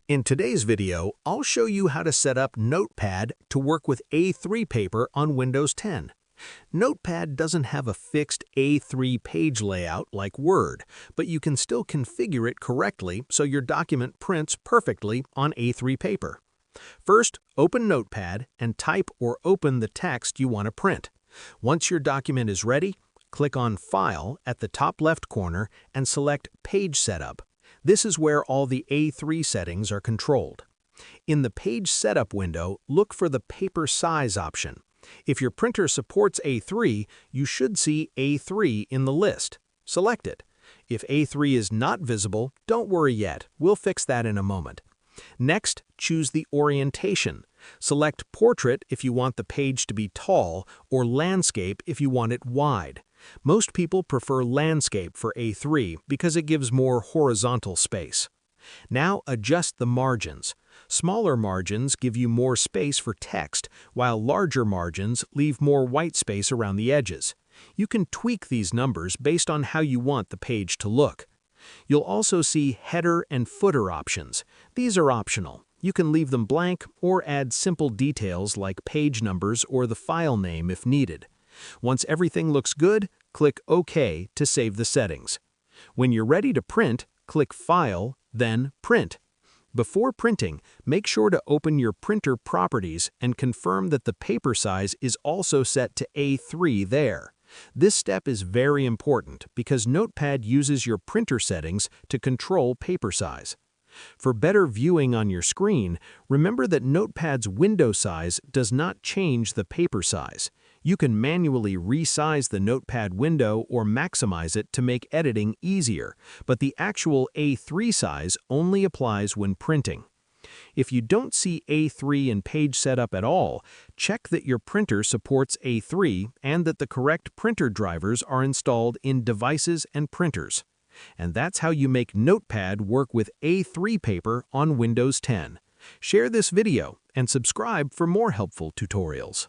In today's video, I'll show you how to set up Notepad to work with A3 paper on Windows 10. Notepad doesn't have a fixed A3 page layout like Word, but you can still configure it correctly so your document prints perfectly on A3 paper. First, open Notepad and type or open the text you want to print. Once your document is ready, click on File at the top left corner and select Page Setup. This is where all the A3 settings are controlled. In the Page Setup window, look for the Paper Size option. If your printer supports A3, you should see A3 in the list. Select it. If A3 is not visible, don't worry yet. We'll fix that in a moment. Next, choose the orientation. Select Portrait if you want the page to be tall, or Landscape if you want it wide. Most people prefer Landscape for A3 because it gives more horizontal space. Now adjust the margins. Smaller margins give you more space for text, while larger margins leave more white space around the edges. You can tweak these numbers based on how you want the page to look. You'll also see header and footer options. These are optional. You can leave them blank or add simple details like page numbers or the file name if needed. Once everything looks good, click OK to save the settings. When you're ready to print, click File, then Print. Before printing, make sure to open your printer properties and confirm that the paper size is also set to A3 there. This step is very important because Notepad uses your printer settings to control paper size. For better viewing on your screen, remember that Notepad's window size does not change the paper size. You can manually resize the Notepad window or maximize it to make editing easier, but the actual A3 size only applies when printing. If you don't see A3 in Page Setup at all, check that your printer supports A3 and that the correct printer drivers are installed in Devices and Printers. And that's how you make Notepad work with A3 paper on Windows 10. Share this video and subscribe for more helpful tutorials.